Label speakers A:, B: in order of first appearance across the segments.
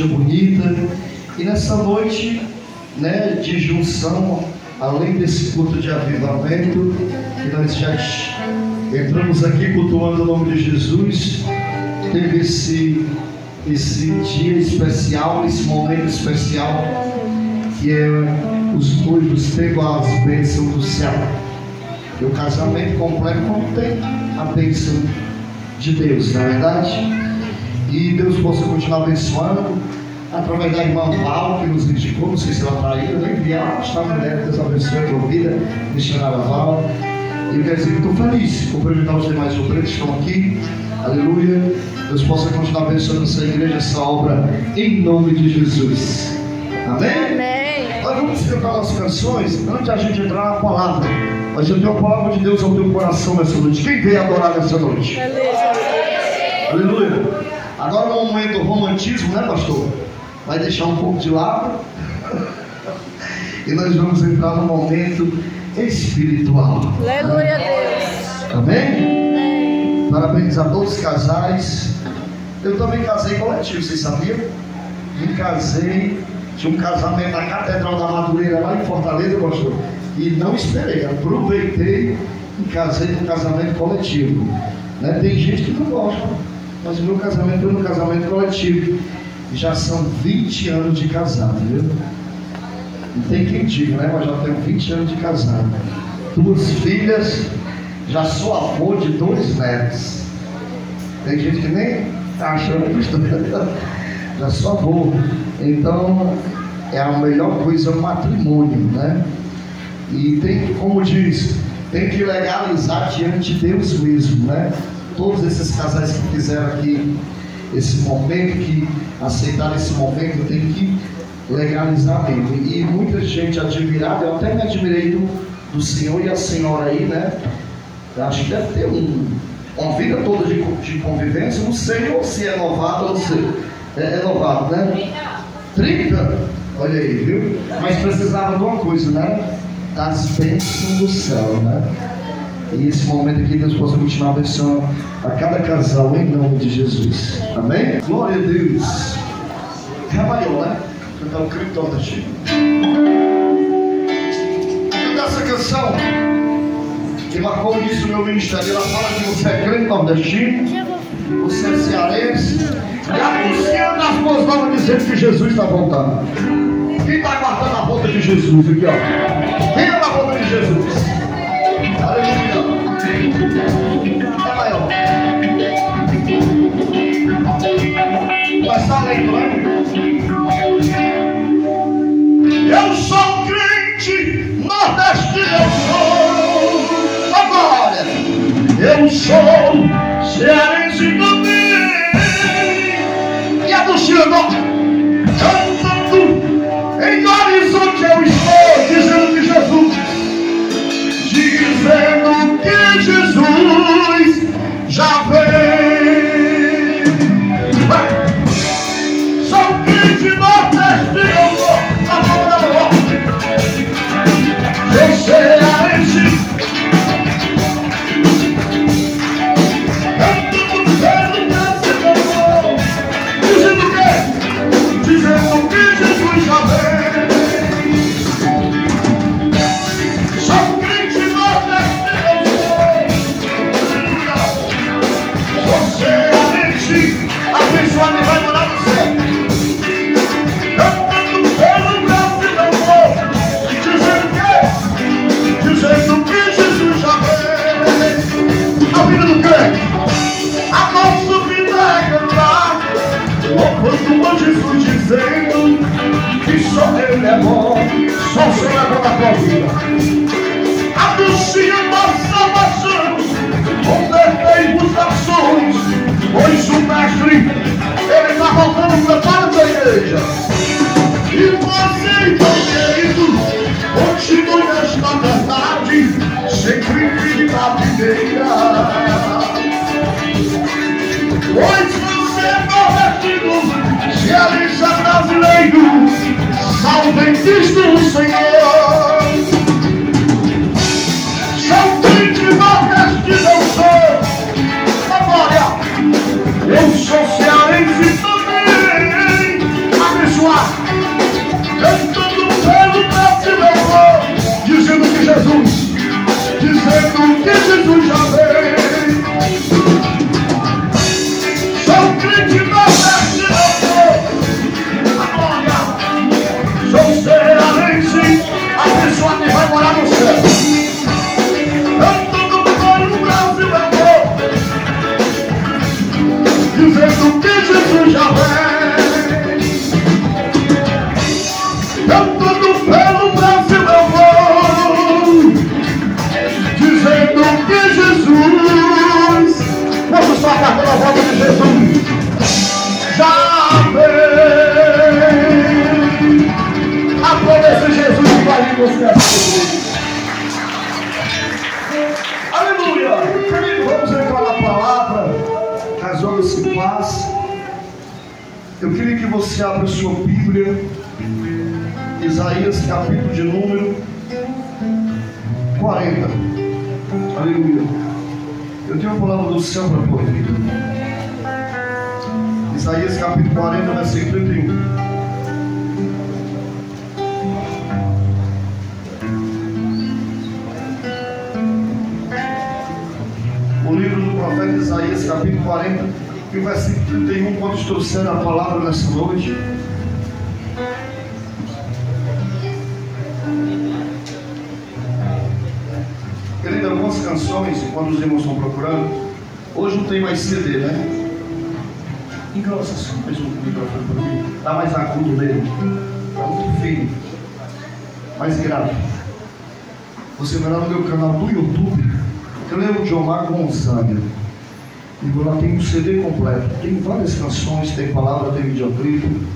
A: igreja bonita. E nessa noite, né, de junção, além desse culto de avivamento, que nós já entramos aqui cultuando o nome de Jesus, teve esse dia especial, esse momento especial, que é os noivos tendo as bênçãos do céu. E o casamento completo não tem a bênção de Deus, na verdade. E Deus possa continuar abençoando através da irmã Val, que nos indicou, não sei se ela está aí, eu nem vi ela, está a mulher, Deus abençoe a tua vida, missionária Val. E eu quero dizer que estou feliz, cumprimentar os demais obreiros que estão aqui, aleluia. Deus possa continuar abençoando essa igreja, essa obra, em nome de Jesus. Amém? Amém. Nós vamos cantar as canções antes de a gente entrar na palavra. Mas eu tenho a palavra de Deus ao teu coração nessa noite. Quem veio adorar nessa noite? Aleluia. Agora no momento do romantismo, né, pastor? Vai deixar um pouco de lado. E nós vamos entrar no momento espiritual.
B: Aleluia a Deus.
A: Amém? Parabéns a todos os casais. Eu também casei coletivo, vocês sabiam? Me casei, tinha um casamento na Catedral da Madureira lá em Fortaleza, pastor. E não esperei, aproveitei e casei no casamento coletivo, né? Tem gente que não gosta, mas o meu casamento foi no casamento coletivo. Já são 20 anos de casado, viu? Não tem quem diga, né? Mas já tenho 20 anos de casado. 2 filhas, já sou avô de 2 netos. Tem gente que nem está achando que estou. Já sou avô. Então é a melhor coisa o matrimônio, né? E tem, como diz, tem que legalizar diante de Deus mesmo, né? Todos esses casais que fizeram aqui esse momento, que aceitaram esse momento, tem que legalizar mesmo. E muita gente admirada, eu até me admirei do senhor e a senhora aí, né? Eu acho que deve ter uma vida toda de convivência, não sei se é novado ou não sei. É novado, né? 30? Olha aí, viu? Mas precisava de uma coisa, né? Das bênçãos do céu, né? E esse momento aqui Deus possa continuar abençoando a cada casal em nome de Jesus. Amém? Glória a Deus. Ré maior, né? Cantar o criptão da Chico. Cantar essa canção que marcou isso no meu ministério. Ela fala que você é crente nordestino, você é cearense, e anunciando as boas novas dizendo que Jesus está voltando. Quem está aguardando a volta de Jesus aqui, ó? Quem é a volta de Jesus? Aleluia. É maior. Mas está lento, né? Eu sou crente nordestino, eu sou. Agora, eu sou cearense também. E anunciando. Em horizonte eu estou dizendo que Jesus, já vem. Sou crente nordestino, eu cearense. Dizendo o quê? Dizendo que Jesus já vem. Abençoado vai morar no céu. Cantando pelo Brasil, amor. Dizendo que Jesus já veio. A vida do crente, a nossa vida é cantar, louvando a Jesus, dizendo que só Ele é bom, só o Senhor é bom na tua vida. Anuncia a salvação, convertei-vos ações, pois o mestre, ele está voltando. Prepara a igreja. E você, então, querido, continue nesta verdade, sempre firme na videira. Pois você é nordestino, cearense brasileiro, salve em Cristo o Senhor. São crente nordestino, eu sou. Agora, eu sou cearense também. pela volta de Jesus. Já vem. Aplauda esse Jesus que vai vir você assim. Aleluia. Querido, vamos entrar na palavra. Resolve-se em paz. Eu queria que você abra sua Bíblia. Isaías, capítulo de número 40. Aleluia. Eu tenho a palavra do céu para a tua vida. Isaías, capítulo 40, versículo 31. O livro do profeta Isaías, capítulo 40, e o versículo 31, quando trouxeram a palavra nessa noite. Querido, algumas canções, quando os irmãos estão procurando, hoje não tem mais CD, né? Engrossa só mais um microfone para mim, dá mais agudo nele, está muito fino, mais grave. Você vai lá no meu canal do YouTube, Cleo Jomar Gonzaga, e lá tem um CD completo, tem várias canções, tem palavra, tem videoclipe.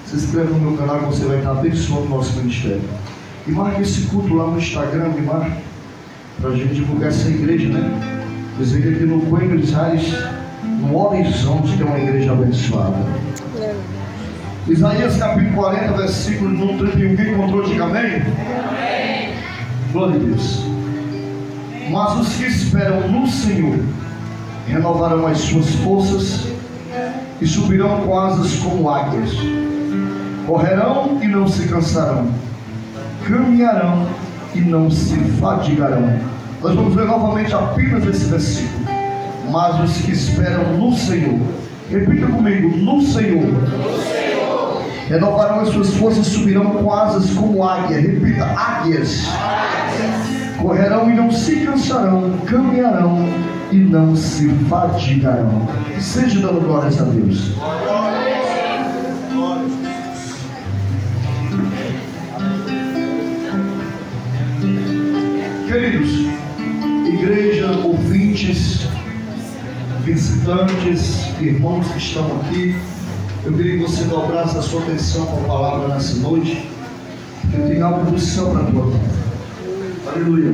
A: Se inscreve no meu canal que você vai estar abençoando o nosso ministério. E marque esse culto lá no Instagram, me marque, para a gente divulgar essa igreja, né? Dizer que aqui no Coelho de Aires, no horizonte, tem uma igreja abençoada. Isaías capítulo 40, versículo número 31. Quem encontrou, diga amém? Amém. Glória a Deus. Mas os que esperam no Senhor renovarão as suas forças e subirão com asas como águias. Correrão e não se cansarão, caminharão e não se fadigarão. Nós vamos ler novamente apenas esse versículo. Mas os que esperam no Senhor, repita comigo, no Senhor, renovarão as suas forças, subirão com asas como águia. Repita, águias. Correrão e não se cansarão, caminharão e não se fadigarão. Seja dando glórias a Deus. Queridos, igreja, ouvintes, visitantes, irmãos que estão aqui, eu queria que você dobrasse a sua atenção com a palavra nessa noite. Eu tenho algo do céu para a tua vida. Aleluia.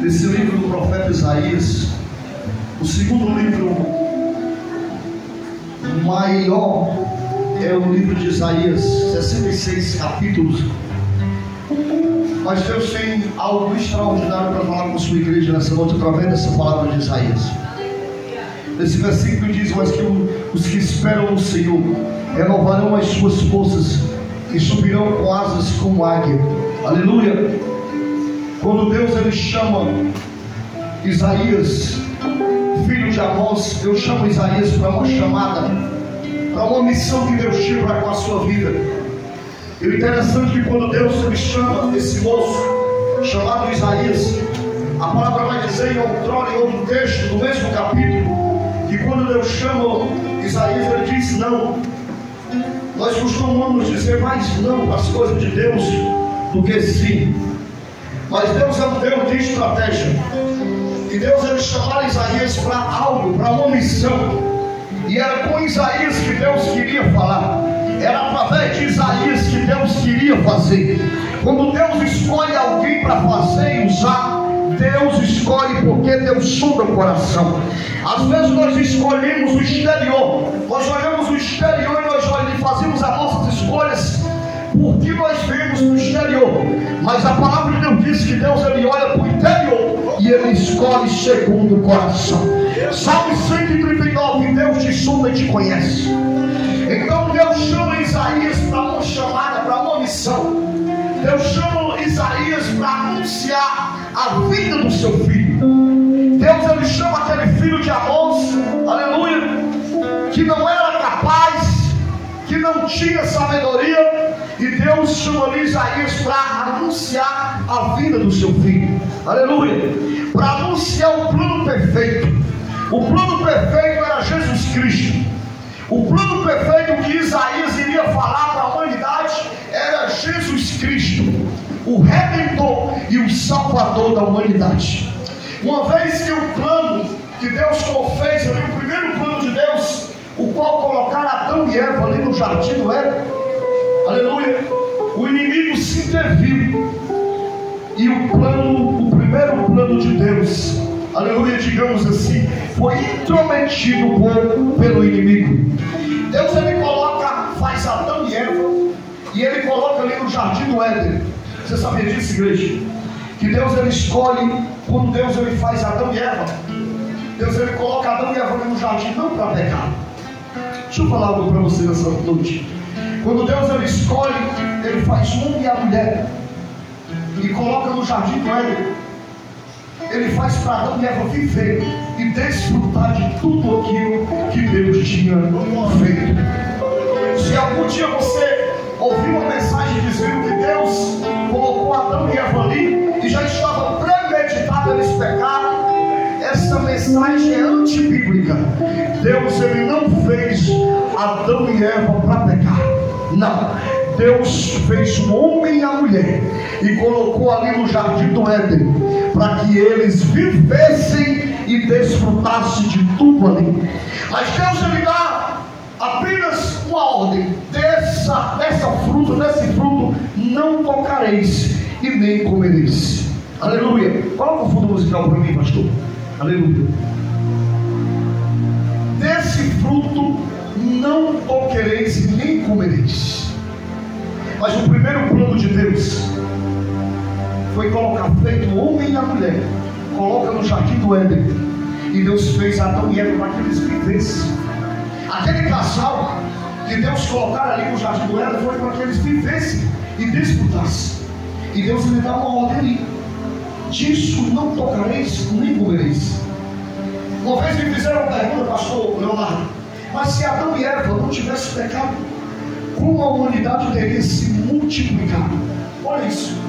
A: Nesse livro do profeta Isaías, o segundo livro maior é o livro de Isaías, 66 capítulos. Mas Deus tem algo extraordinário para falar com a sua igreja nessa noite através dessa palavra de Isaías. Nesse versículo diz: mas que os que esperam no Senhor renovarão as suas forças e subirão com asas como águia. Aleluia. Quando Deus ele chama Isaías, filho de Amós, Deus chama Isaías para uma chamada, para uma missão que Deus tinha para com a sua vida. E o interessante é que quando Deus ele chama esse moço, chamado Isaías, a palavra vai dizer em outro texto, no mesmo capítulo, que quando Deus chama Isaías, ele diz não. Nós costumamos dizer mais não para as coisas de Deus do que sim. Mas Deus é um Deus de estratégia. E Deus ele chamar Isaías para algo, para uma missão. E era com Isaías que Deus queria falar. Era através de Isaías que Deus queria fazer. Quando Deus escolhe alguém para fazer e usar, Deus escolhe porque Deus sonda o coração. Às vezes nós escolhemos o exterior. Nós olhamos o exterior e nós fazemos as nossas escolhas porque nós vemos no exterior. Mas a palavra de Deus diz que Deus ele olha para o interior e ele escolhe segundo o coração. Salmo 139, Deus te sonda e te conhece. Então Deus chama Isaías para uma chamada, para uma missão. Deus chama Isaías para anunciar a vida do seu filho. Deus ele chama aquele filho de Amós, aleluia, que não era capaz, que não tinha sabedoria, e Deus chama Isaías para anunciar a vida do seu filho, aleluia, para anunciar o plano perfeito. O plano perfeito era Jesus Cristo. O plano perfeito que Isaías iria falar para a humanidade era Jesus Cristo, o Redentor e o Salvador da humanidade. Uma vez que o plano que Deus fez ali, o primeiro de Deus, o qual colocara Adão e Eva ali no jardim do Éden, aleluia, o inimigo se interviu. E o primeiro plano de Deus, aleluia, digamos assim, foi intrometido pelo inimigo. Deus, ele faz Adão e Eva, e ele coloca ali no jardim do Éden. Você sabia disso, igreja? Que Deus, ele escolhe, quando Deus, ele faz Adão e Eva, Deus, ele coloca Adão e Eva ali no jardim, não para pecar. Deixa eu falar algo para você nessa noite. Quando Deus, ele escolhe, ele faz o homem e a mulher e coloca no jardim do Éden, ele faz para Adão e Eva viver e desfrutar de tudo aquilo que Deus tinha feito. Se algum dia você ouviu uma mensagem dizendo que Deus colocou Adão e Eva ali e já estava premeditado eles pecaram, essa mensagem é antibíblica. Deus, ele não fez Adão e Eva para pecar, não. Deus fez o homem e a mulher e colocou ali no jardim do Éden para que eles vivessem e desfrutassem de tudo ali. Mas Deus, ele dá apenas uma ordem: desse fruto não tocareis e nem comereis. Aleluia. Coloca o fundo musical para mim, pastor. Aleluia. Desse fruto não tocareis e nem comereis. Mas o primeiro plano de Deus foi colocar feito o homem e a mulher, coloca no jardim do Éden, e Deus fez Adão e Eva para que eles vivessem. Aquele casal que Deus colocara ali no jardim do Éden foi para que eles vivessem e desfrutassem. E Deus lhe dá uma ordem ali: disso não tocareis nem comereis. Uma vez me fizeram uma pergunta, pastor Leonardo: mas se Adão e Eva não tivessem pecado, como a humanidade teria se multiplicado? Olha isso.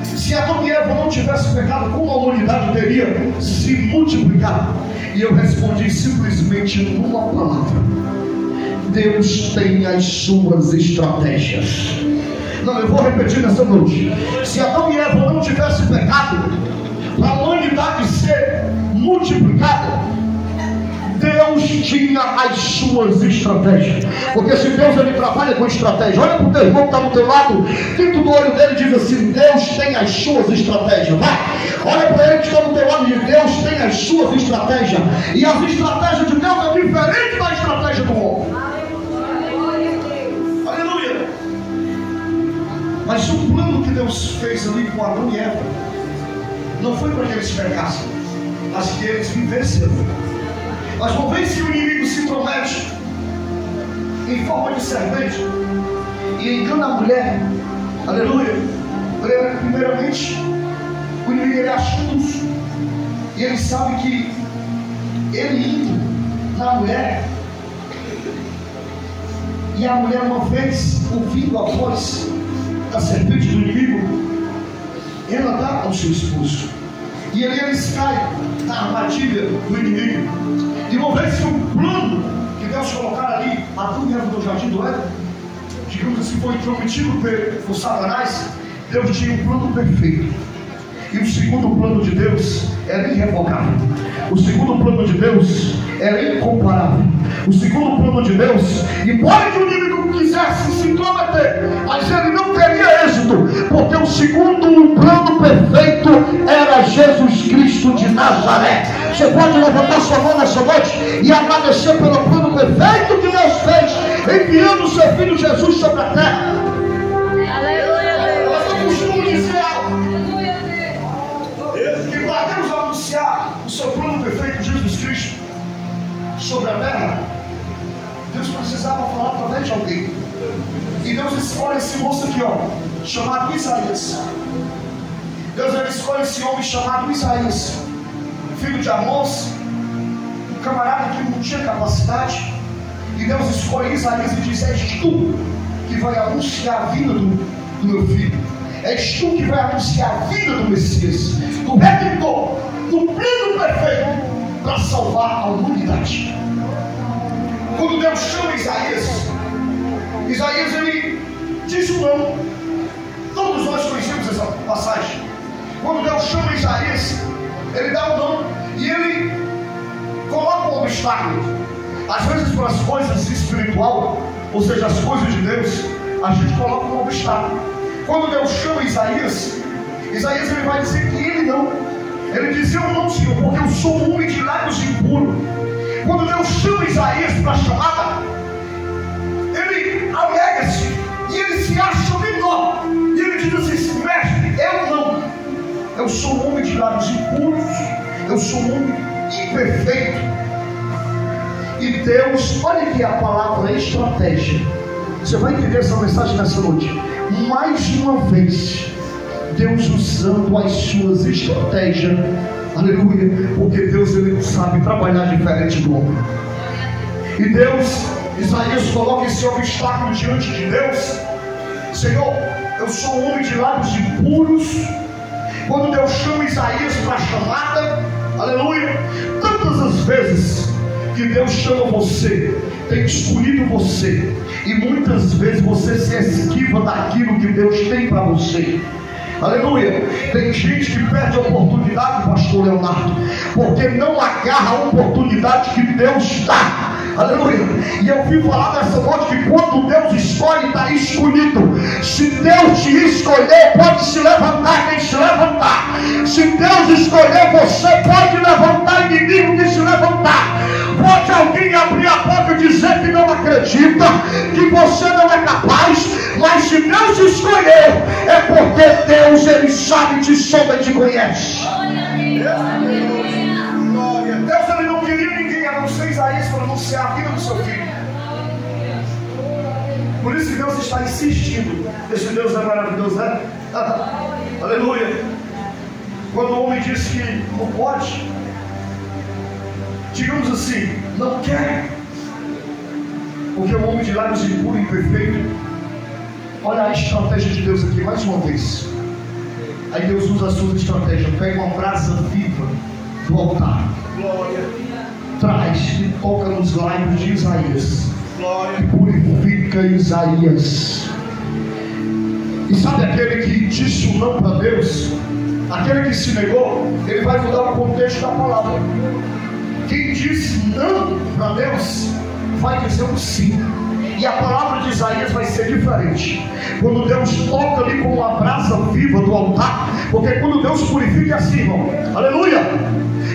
A: Se Adão e Eva não tivessem pecado, como a humanidade teria se multiplicado? E eu respondi simplesmente numa palavra: Deus tem as suas estratégias. Não, eu vou repetir nessa noite. Se Adão e Eva não tivessem pecado, para a humanidade ser multiplicada, Deus tinha as suas estratégias. Porque se Deus, ele trabalha com estratégia, olha para o teu irmão que está do teu lado, dentro do olho dele, diz assim: Deus tem as suas estratégias. Vai. Olha para ele que está do teu lado e diz: Deus tem as suas estratégias. E as estratégias de Deus é diferente da estratégia do homem. Aleluia. Mas o plano que Deus fez ali com Adão e Eva não foi para que eles pecassem, mas que eles vivessem. Mas uma vez que o inimigo se intromete em forma de serpente e engana a mulher, aleluia, primeiramente o inimigo, ele é astuto e ele sabe que ele indo na mulher, e a mulher, uma vez ouvindo a voz da serpente do inimigo, ela dá ao seu esposo, e eles caem na armadilha do inimigo. E uma vez que o plano que Deus colocar ali, Adão e Eva no jardim do Éden, digamos assim, foi intrometido por Satanás, Deus tinha um plano perfeito. E o segundo plano de Deus era irrevogável. O segundo plano de Deus era incomparável. O segundo plano de Deus, embora que o inimigo quisesse se intrometer, mas ele não teria êxito, porque o segundo plano perfeito era Jesus Cristo de Nazaré. Você pode levantar sua mão nessa noite e agradecer pelo plano perfeito que Deus fez, enviando o seu Filho Jesus sobre a terra.
B: Aleluia, Deus.
A: Eu costumo dizer algo, que para Deus anunciar o seu plano perfeito de Jesus Cristo sobre a terra, Deus precisava falar através de alguém. E Deus escolhe esse moço aqui, ó, chamado Isaías. Deus, ele escolhe esse homem chamado Isaías, filho de Amós, um camarada que não tinha capacidade. E Deus escolhe Isaías e diz: és tu que vai anunciar a vida do meu filho. És tu que vai anunciar a vida do Messias, do Redentor, do plano perfeito para salvar a humanidade. Quando Deus chama Isaías, ele diz o nome. Todos nós conhecemos essa passagem. Quando Deus chama Isaías, ele dá o nome e ele coloca um obstáculo. Às vezes, para as coisas espiritual, ou seja, as coisas de Deus, a gente coloca um obstáculo. Quando Deus chama Isaías ele vai dizer que ele não. Ele diz: eu não, Senhor, porque eu sou um homem de lábios impuros. Quando Deus chama Isaías para a chamada, ele alega-se e ele se acha menor. E ele diz assim: mestre, eu não. Eu sou um homem de lábios impuros. Eu sou um homem imperfeito. E Deus, olha que a palavra estratégia. Você vai entender essa mensagem nessa noite. Mais uma vez, Deus usando as suas estratégias. Aleluia. Porque Deus, ele sabe trabalhar diferente do homem. E Deus, Isaías coloca esse obstáculo diante de Deus. Senhor, eu sou um homem de lábios impuros. Quando Deus chama Isaías para a chamada, aleluia, tantas as vezes que Deus chama você, tem escolhido você, e muitas vezes você se esquiva daquilo que Deus tem para você. Aleluia. Tem gente que perde a oportunidade, pastor Leonardo, porque não agarra a oportunidade que Deus dá. Aleluia. E eu vim falar nessa noite que quando Deus escolhe, está escolhido. Se Deus te escolher, pode se levantar quem se levantar. Se Deus escolher você, pode levantar inimigo que se levantar. Pode alguém abrir a boca e dizer que não acredita, que você não é capaz, mas se Deus escolher, é porque Deus, ele sabe, te sonda e te conhece. Deus, ele não queria ninguém a não ser Isaías para anunciar a vida do seu filho. Por isso que Deus está insistindo. Esse Deus é maravilhoso, né? Aleluia. Quando o homem diz que não pode, digamos assim, não quer, porque o homem de lábios impuro e imperfeito. Olha a estratégia de Deus aqui mais uma vez. Aí Deus usa a sua estratégia. Pega uma brasa viva do altar, traz e toca nos lábios de Isaías, e purifica Isaías. E sabe aquele que disse o não para Deus, aquele que se negou, ele vai mudar o contexto da palavra. Quem disse não para Deus vai dizer um sim. E a palavra de Isaías vai ser diferente. Quando Deus toca ali com a brasa viva do altar, porque quando Deus purifica é assim, irmão. Aleluia.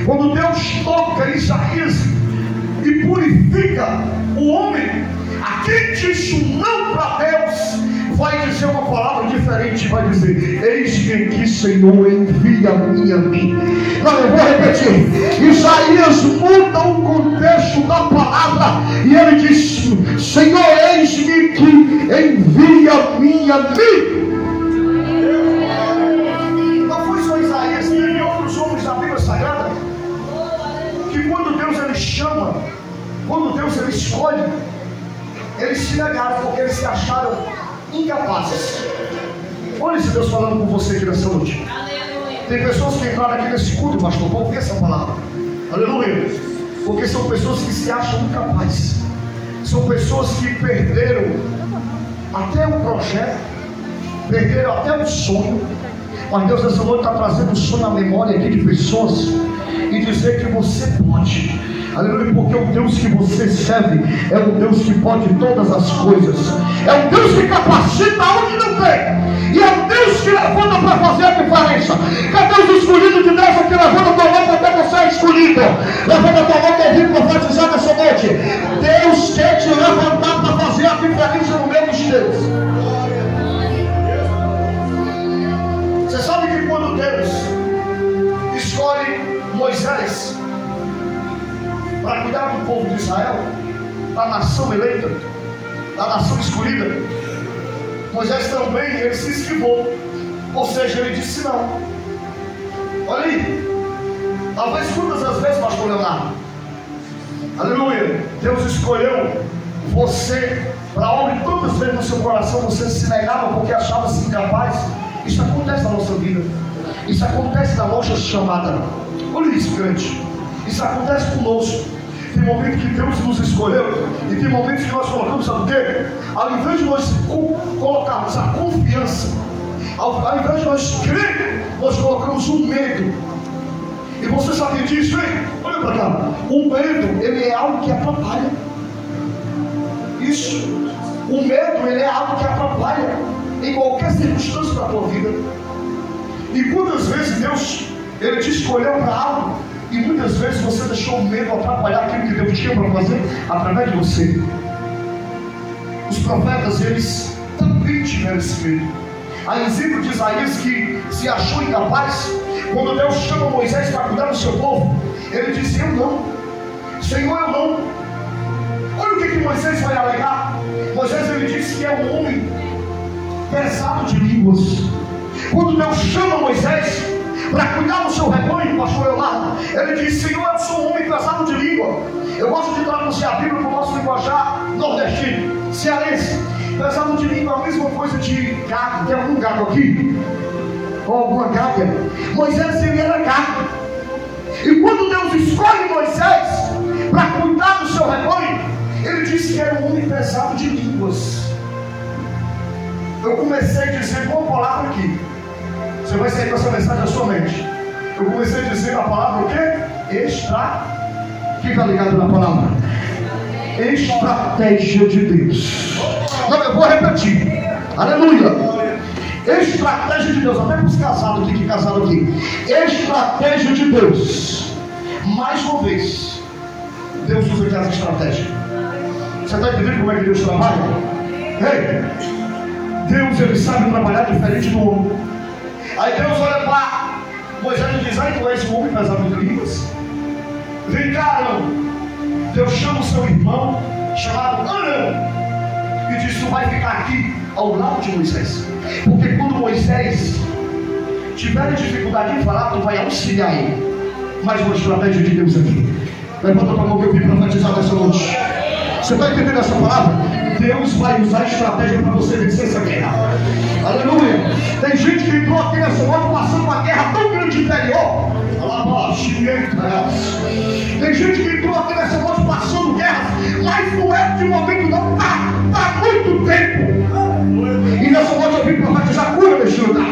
A: Quando Deus toca Isaías e purifica o homem, a quem disse um não para Deus vai dizer uma palavra diferente. Vai dizer: eis-me aqui, Senhor, envia-me a mim. Não, eu vou repetir. Isaías muda o contexto da palavra e ele diz: Senhor, eis-me aqui, envia-me a mim. Não foi só Isaías, teve outros homens da Bíblia Sagrada que quando Deus ele chama, quando Deus ele escolhe, eles se negaram porque eles se acharam incapazes. Olha esse Deus falando com você aqui nessa noite. Tem pessoas que entraram aqui nesse culto, pastor, para ouvir essa palavra. Aleluia. Porque são pessoas que se acham incapazes. São pessoas que perderam até o projeto, perderam até o sonho. Mas Deus nessa noite está trazendo o sonho à memória aqui de pessoas e dizer que você pode. Aleluia, porque o Deus que você serve é um Deus que pode todas as coisas. É um Deus que capacita onde não tem. E é um Deus que levanta para fazer a diferença. Cadê os escolhidos de Deus aqui? Levanta a tua mão porque você é escolhido. Levanta a tua mão para ouvir profetizar nessa noite. Deus quer te levantar para fazer a diferença no meio dos teus. Você sabe que quando Deus escolhe Moisés para cuidar do povo de Israel, da nação eleita, da nação escolhida, Moisés também, ele se esquivou. Ou seja, ele disse não. Olha aí. Talvez quantas as vezes, pastor Leonardo, aleluia, Deus escolheu você para obra, e tantas vezes no seu coração você se negava porque achava-se incapaz. Isso acontece na nossa vida. Isso acontece na nossa chamada. Olha isso, crente. Isso acontece conosco. Tem momentos que Deus nos escolheu e tem momentos que nós colocamos, sabe o quê? Ao invés de nós colocarmos a confiança, ao invés de nós crer, nós colocamos o medo. E você sabe disso, hein? Olha para cá. O medo, ele é algo que atrapalha. Isso. O medo, ele é algo que atrapalha em qualquer circunstância da tua vida. E muitas vezes Deus, ele te escolheu para algo, e muitas vezes você deixou o medo atrapalhar aquilo que Deus tinha para fazer através de você. Os profetas, eles também tiveram esse medo. A exemplo de Isaías, que se achou incapaz, quando Deus chama Moisés para cuidar do seu povo, ele disse: eu não, Senhor, eu não. Olha o que Moisés vai alegar. Moisés, ele disse que é um homem pesado de línguas. Quando Deus chama Moisés para cuidar do seu rebanho, pastor Leonardo, ele diz: Senhor, eu sou um homem pesado de língua. Eu gosto de traduzir a Bíblia para o nosso linguajar nordestino, cearense. Pesado de língua é a mesma coisa de gago. Tem algum gago aqui? Ou alguma gaga? Moisés, ele era gago. E quando Deus escolhe Moisés para cuidar do seu rebanho, ele disse que era um homem pesado de línguas. Eu comecei a dizer uma palavra aqui. Você vai sair com essa mensagem na sua mente. Eu comecei a dizer a palavra o quê? Quem está ligado na palavra? Estratégia de Deus. Não, eu vou repetir. Aleluia. Estratégia de Deus. Até para os casados aqui, que casaram aqui. Estratégia de Deus. Mais uma vez, Deus usa aqui as estratégias. Você está entendendo como é que Deus trabalha? Ei, Deus, ele sabe trabalhar diferente do homem. Aí Deus olha para Moisés e diz: ai, tu és um homem pesado de línguas. Vem cá, Arão. Deus chama o seu irmão, chamado Arão, e diz: tu vai ficar aqui ao lado de Moisés. Porque quando Moisés tiver dificuldade em falar, tu vai auxiliar ele. Mais uma estratégia de Deus aqui. Levanta a mão que eu vim profetizar nessa noite. Você está entendendo essa palavra? Deus vai usar estratégia para você vencer essa guerra. Aleluia. Tem gente que entrou aqui nessa noite passando uma guerra tão grande interior. Tem gente que entrou aqui nessa noite passando guerra, mas não é de momento não, está muito tempo. E nessa noite eu vim profetizar cura neste lugar.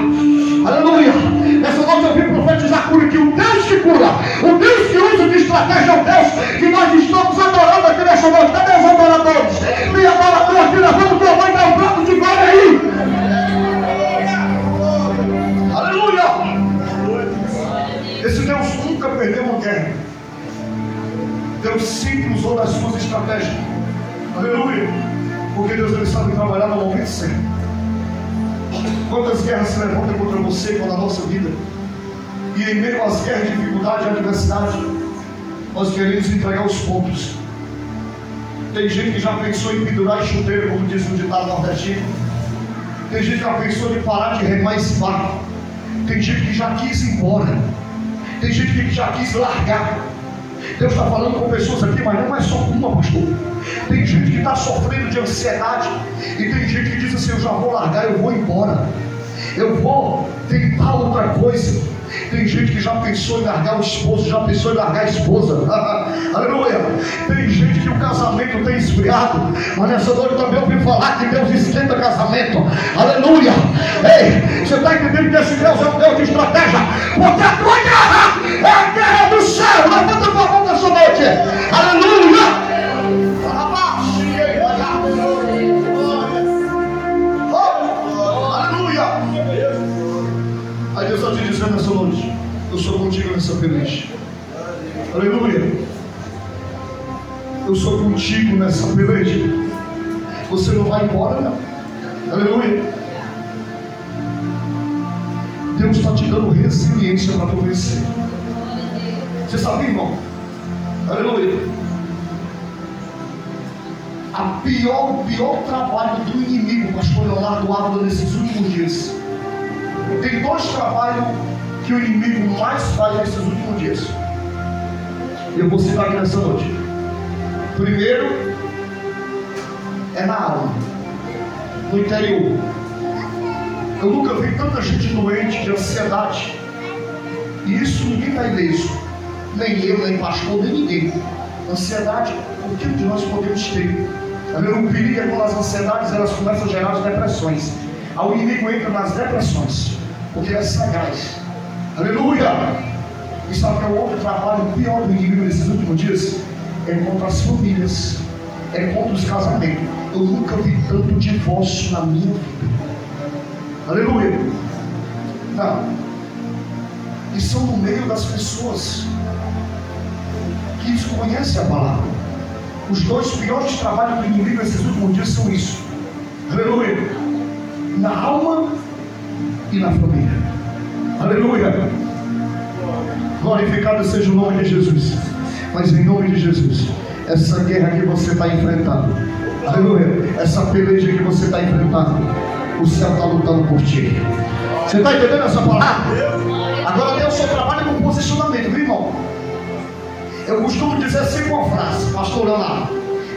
A: Aleluia. Nessa noite eu vim profetizar cura, que o Deus que cura, o Deus que usa de estratégia, é o Deus que nós estamos adorando aqui nessa noite. Cadê os adoradores? Vem adorador aqui, levanta tua mãe e dá um prato de glória aí. Aleluia. Esse Deus nunca perdeu uma guerra. Deus sempre usou das suas estratégias. Aleluia. Porque Deus, ele sabe trabalhar no momento certo. Quantas guerras se levantam contra você, contra a nossa vida? E em meio às guerras, dificuldade e adversidade, nós queremos entregar os pontos. Tem gente que já pensou em pendurar em chuteiro, como diz o ditado nordestino. Tem gente que já pensou em parar de remar esse barco. Tem gente que já quis ir embora. Tem gente que já quis largar. Deus está falando com pessoas aqui, mas não é só uma, pastor. Tem gente que está sofrendo de ansiedade. E tem gente que diz assim: eu já vou largar, eu vou embora. Eu vou tentar outra coisa. Tem gente que já pensou em largar o esposo, já pensou em largar a esposa. Aleluia. Tem gente que o casamento tem esfriado, mas nessa noite também eu ouvi falar que Deus esquenta casamento. Aleluia. Ei, você está entendendo que esse Deus é um Deus de estratégia? Porque a tua guerra é a guerra do céu. Levanta a tua mão nessa noite. Aleluia. Aí Deus está te dizendo nessa noite: eu sou contigo nessa peleja. Aleluia. Eu sou contigo nessa peleja. Você não vai embora, não. Aleluia. Deus está te dando resiliência para tu vencer. Você sabia, irmão? Aleluia. O pior trabalho do inimigo, pastor Leonardo Ávila, nesses últimos dias. Tem dois trabalhos que o inimigo mais faz nesses últimos dias. Eu vou citar aqui nessa noite. Primeiro é na alma, no interior. Eu nunca vi tanta gente doente de ansiedade. E isso ninguém está ileso. Nem eu, nem pastor, nem ninguém. Ansiedade, o que de nós podemos ter? O perigo é quando as ansiedades elas começam a gerar as depressões. Aí o inimigo entra nas depressões, porque é sagaz. Aleluia! E sabe que é o outro trabalho pior do inimigo nesses últimos dias? É contra as famílias, é contra os casamentos. Eu nunca vi tanto divórcio na minha vida. Aleluia. Não. E são no meio das pessoas que desconhecem a palavra. Os dois piores trabalhos do inimigo nesses últimos dias são isso. Aleluia. Na alma e na família. Aleluia. Glorificado seja o nome de Jesus. Mas em nome de Jesus, essa guerra que você está enfrentando, aleluia, essa peleja que você está enfrentando, o céu está lutando por ti. Você está entendendo essa palavra? Agora Deus só trabalha com posicionamento, viu, irmão? Eu costumo dizer sempre uma frase, pastor Leonardo: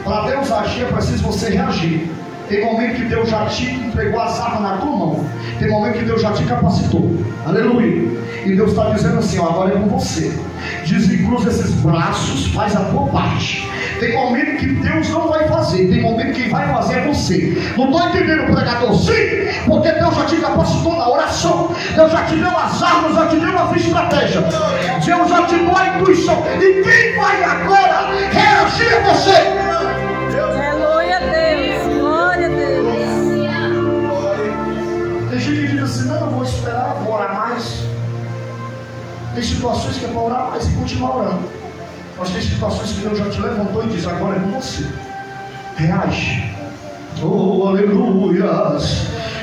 A: para Deus agir é preciso você reagir. Tem momento que Deus já te entregou as armas na tua mão. Tem momento que Deus já te capacitou. Aleluia. E Deus está dizendo assim, ó, agora é com você. Desencruza esses braços, faz a tua parte. Tem momento que Deus não vai fazer. Tem momento que quem vai fazer é você. Não estou entendendo, pregador? Sim, porque Deus já te capacitou na oração. Deus já te deu as armas, já te deu as estratégias. Deus já te deu a intuição. E quem vai agora reagir é você.
B: Aleluia, Deus. Glória a Deus.
A: Tem gente que diz assim, não, eu vou esperar, vou orar mais. Tem situações que é para orar mais e continuar orando. Mas tem situações que Deus já te levantou e diz, agora é com você. Reage. Oh, aleluia.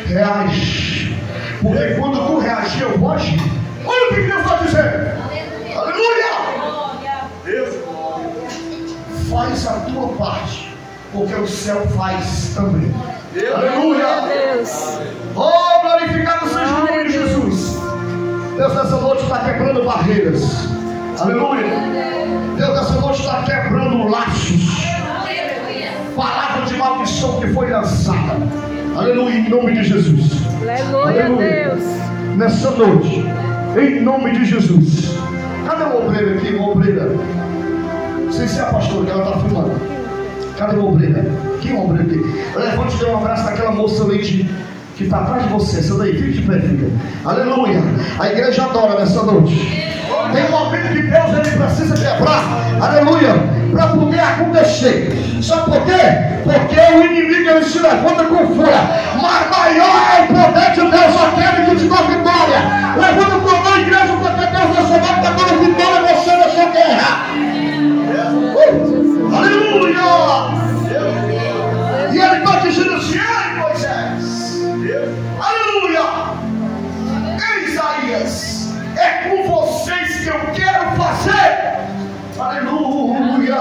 A: Reage. Porque quando tu reagir, eu vou agir. Olha o que Deus está dizendo. Aleluia. Faz a tua parte, porque o céu faz também. Aleluia.
B: Deus.
A: Oh, glorificado seja o nome de Jesus. Deus nessa noite está quebrando barreiras. Aleluia. Deus nessa noite está quebrando laços. Palavra de maldição que foi lançada. Aleluia, em nome de Jesus.
B: Aleluia, Deus.
A: Nessa noite, em nome de Jesus. Cadê o obreiro aqui, uma obreira? Não sei se é a pastora que ela está filmando. Cadê o obreiro? Quem é o obreiro aqui? Levante e dê um abraço daquela moça ali que está atrás de você. Essa daí, fique de pé, filha. Aleluia. A igreja adora nessa noite. Tem um momento que Deus ele precisa quebrar. Aleluia. Para poder acontecer. Sabe por quê? Porque o inimigo ele se levanta com fúria. Mas maior é o poder de Deus, aquele que te dá vitória. Levanta a tua mão, igreja, porque Deus nessa noite está dando vitória a você nessa guerra. Aleluia. E ele está dizendo assim, ei, Moisés. Aleluia. Ei, Isaías. É com vocês que eu quero fazer. Aleluia.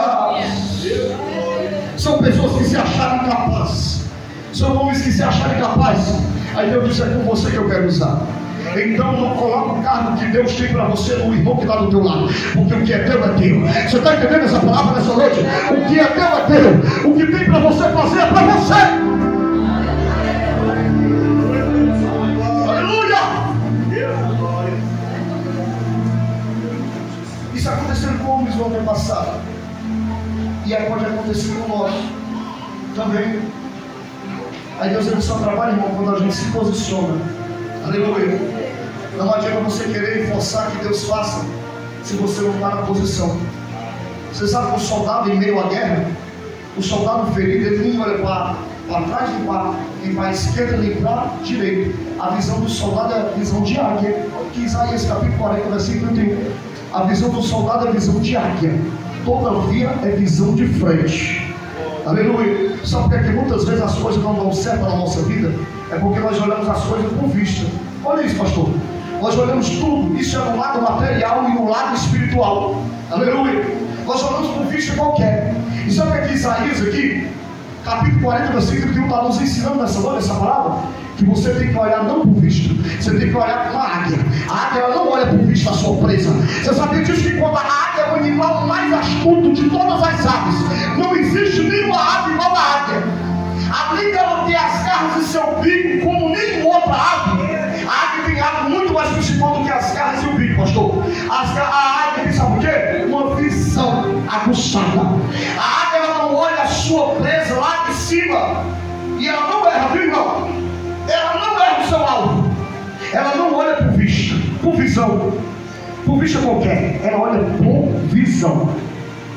A: São pessoas que se acharam incapazes. São homens que se acharam incapazes. Aí Deus disse, é com você que eu quero usar. Então não coloque o cargo que Deus tem para você no irmão que está do teu lado. Porque o que é teu é teu. Você está entendendo essa palavra nessa noite? O que é teu é teu. O que tem para você fazer é para você. Aleluia. Isso aconteceu com homens no ano passado. E aí pode acontecer com nós também. Aí Deus ele só trabalha, irmão, quando a gente se posiciona. Aleluia. Não adianta você querer forçar que Deus faça se você não está na posição. Você sabe que o soldado em meio à guerra, o soldado ferido, ele não olha para trás, nem para a esquerda, nem para a direita. A visão do soldado é a visão de águia. Que Isaías capítulo 40, versículo 31. A visão do soldado é a visão de águia. Todavia é visão de frente. Aleluia. Sabe por que muitas vezes as coisas não dão certo na nossa vida? É porque nós olhamos as coisas por vista. Olha isso, pastor. Nós olhamos tudo. Isso é no lado material e no lado espiritual. Aleluia. Nós olhamos por vista qualquer. E sabe o que Isaías aqui, capítulo 40, versículo 31, está nos ensinando nessa noite, essa palavra? Que você tem que olhar não por vista, você tem que olhar com a águia. A águia ela não olha por vista a sua presa. Você sabia disso que quando a águia é o animal mais astuto de todas as aves, não existe nenhuma ave igual a águia. Além dela ter as garras e seu bico como nenhuma outra ave, a águia tem algo muito mais principal do que as garras e o bico, pastor. A águia tem, sabe o quê? Uma visão aguçada. A águia ela não olha a sua presa lá de cima e ela não erra, viu, irmão? Ela não erra o seu alvo. Ela não olha por vista, por visão, por vista qualquer. Ela olha por visão.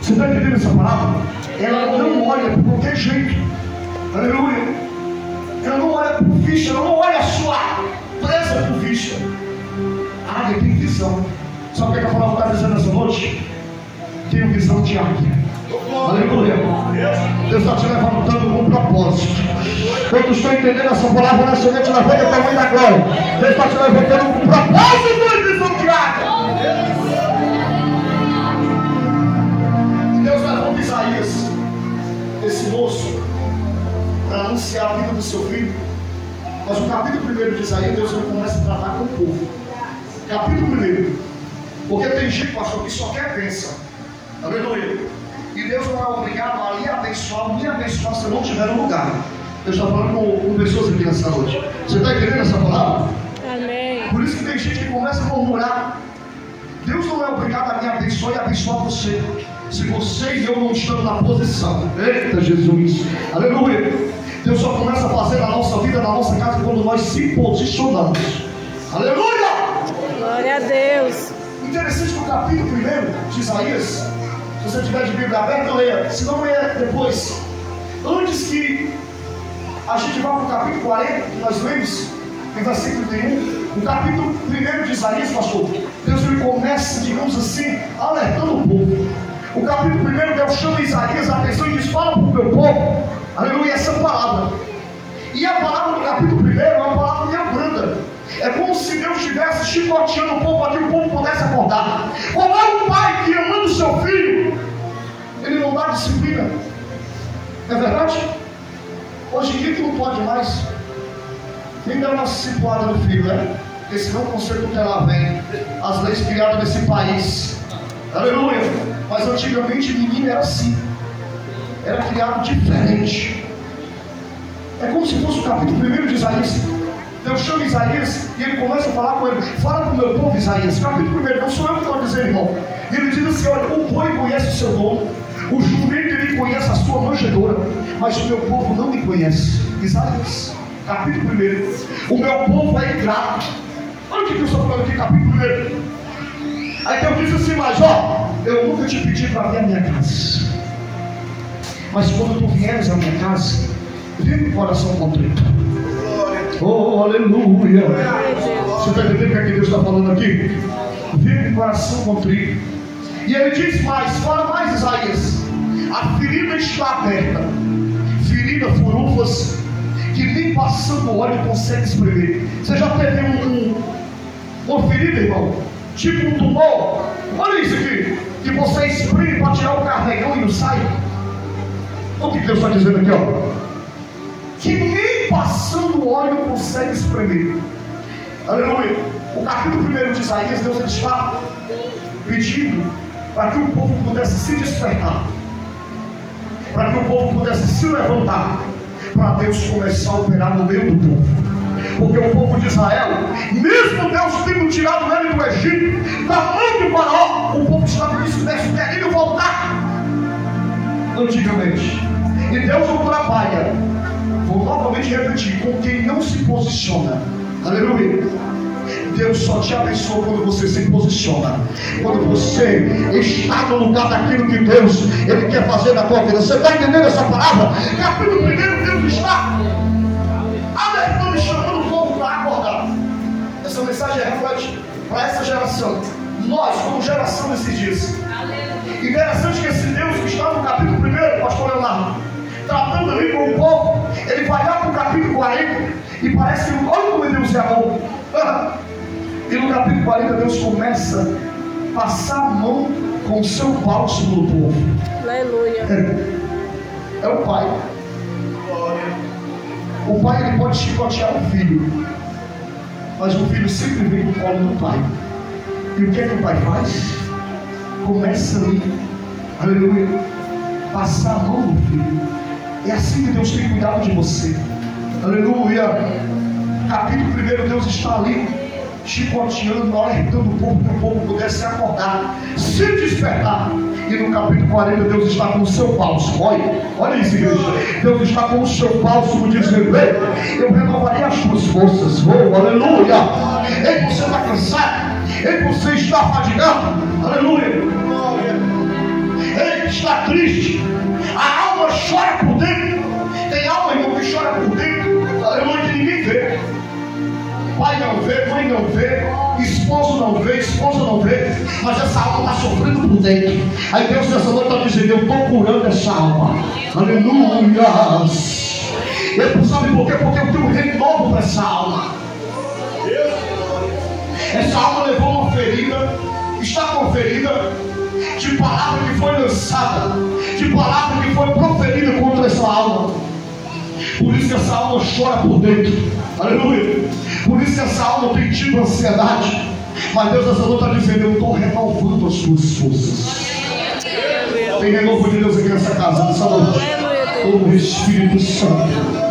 A: Você está entendendo essa palavra? Ela não olha por qualquer jeito. Aleluia. Eu não olho por ficha, eu não olho a sua presa por ficha. Águia tem visão. Sabe o que a palavra está dizendo essa noite? Tenho visão de águia. Aleluia. Deus está te levantando com um propósito. Quando estou entendendo essa palavra, nessa noite, levanta o tamanho da glória. Deus está te levantando com um propósito de visão de águia. Deus levou Isaías, esse moço, para anunciar a vida do seu filho. Mas o capítulo 1 de Isaías, Deus começa a tratar com o povo. Capítulo 1. Porque tem gente, pastor, que só quer bênção. Aleluia. E Deus não é obrigado a lhe abençoar, me abençoar se eu não estiver no lugar. Deus está falando com pessoas aqui nessa noite. Você está entendendo essa palavra?
B: Amém.
A: Por isso que tem gente que começa a murmurar. Deus não é obrigado a me abençoar e abençoar você, se você e eu não estamos na posição. Eita Jesus, aleluia. Deus só começa a fazer na nossa vida, na nossa casa, quando nós se posicionamos. Aleluia.
B: Glória a Deus.
A: Interessante que o capítulo 1 de Isaías, se você tiver de Bíblia aberta, leia, se não leia depois. Antes que a gente vá para o capítulo 40, que nós lemos, em versículo 31, o capítulo 1 de Isaías, pastor, Deus ele começa, digamos assim, alertando o povo. O capítulo 1, Deus chama Isaías a atenção e diz: fala para o meu povo, aleluia, essa palavra. E a palavra do capítulo 1 é uma palavra meio branda. É como se Deus estivesse chicoteando o povo para que o povo pudesse acordar. Como é um pai que, amando o seu filho, ele não dá disciplina? É verdade? Hoje em dia que não pode mais. Quem dá uma discipulada no filho, né? Porque senão o conselho tutelar vem. As leis criadas nesse país. Aleluia. Mas antigamente menino era assim. Era criado diferente. É como se fosse o capítulo 1 de Isaías. Deus chama Isaías e ele começa a falar com ele: fala para o meu povo, Isaías. Capítulo 1, não sou eu que estou dizendo, irmão. E ele diz assim: olha, o boi conhece o seu dono, o jumento ele conhece a sua manjedoura, mas o meu povo não me conhece. Isaías, capítulo 1. O meu povo é ingrato. Olha o que Deus está falando aqui, capítulo 1. Aí Deus diz assim: mas ó, eu nunca te pedi para vir à minha casa, mas quando tu vieres à minha casa, vem com o coração contrito. Oh, aleluia. Você está entendendo o que é que Deus está falando aqui? Vem com o coração contrito. E ele diz mais, fala mais, Isaías: a ferida está aberta, ferida furúnculas, que nem passando óleo consegue espremer. Você já teve uma ferida, irmão? Tipo um tumor? Olha isso aqui, que você espreme para tirar o carregão e não sai. Olha o que Deus está dizendo aqui, ó: que nem passando óleo consegue espremer. Aleluia. O capítulo 1 de Isaías, Deus está pedindo para que o povo pudesse se despertar, para que o povo pudesse se levantar, para Deus começar a operar no meio do povo. Porque o povo de Israel, mesmo Deus tendo tirado ele do Egito, da mão de Faraó, o povo estava querendo voltar antigamente. E Deus não trabalha, vou novamente repetir, com quem não se posiciona. Aleluia. Deus só te abençoa quando você se posiciona, quando você está no lugar daquilo que Deus ele quer fazer na tua vida. Você está entendendo essa palavra? Capítulo 1, Deus está alertando e chamando o povo para acordar. Essa mensagem reflete para essa geração, nós como geração desses dias. Interessante que esse Deus que está no capítulo 1, pastor Leonardo, tratando ali com o povo, ele vai lá para o capítulo 40 e parece que, olha como Deus é bom. E no capítulo 40 Deus começa a passar a mão com o seu bálsamo no povo.
B: Aleluia.
A: É o pai. O pai ele pode chicotear o filho, mas o filho sempre vem no colo do pai. E o que é que o pai faz? Começa ali, aleluia, passar a mão no filho. É assim que Deus tem cuidado de você. Aleluia. Capítulo 1, Deus está ali chicoteando, alertando o povo, que o povo pudesse acordar, se despertar. E no capítulo 40 Deus está com o seu bálsamo. Olha isso, igreja. Deus está com o seu bálsamo dizendo: ei, eu renovarei as tuas forças. Oh, aleluia. Ei, você está cansado? Ei, você está fadigado? Aleluia. Ei, está triste? A alma chora por dentro. Tem alma, irmão, que chora por dentro, aleluia, que ninguém vê. Pai não vê, mãe não vê, esposo não vê, esposa não vê, mas essa alma está sofrendo por dentro. Aí Deus nessa noite está dizendo: eu estou curando essa alma. Aleluia. Sabe por quê? Porque eu tenho um renovo para essa alma. Essa alma levou uma ferida, está com ferida de palavra que foi lançada, de palavra que foi proferida contra essa alma. Por isso que essa alma chora por dentro. Aleluia. Por isso que essa alma tem tido ansiedade. Mas Deus nessa noite está dizendo: eu estou renovando as suas forças. Tem renovo de Deus aqui nessa casa, nessa noite. O Espírito Santo.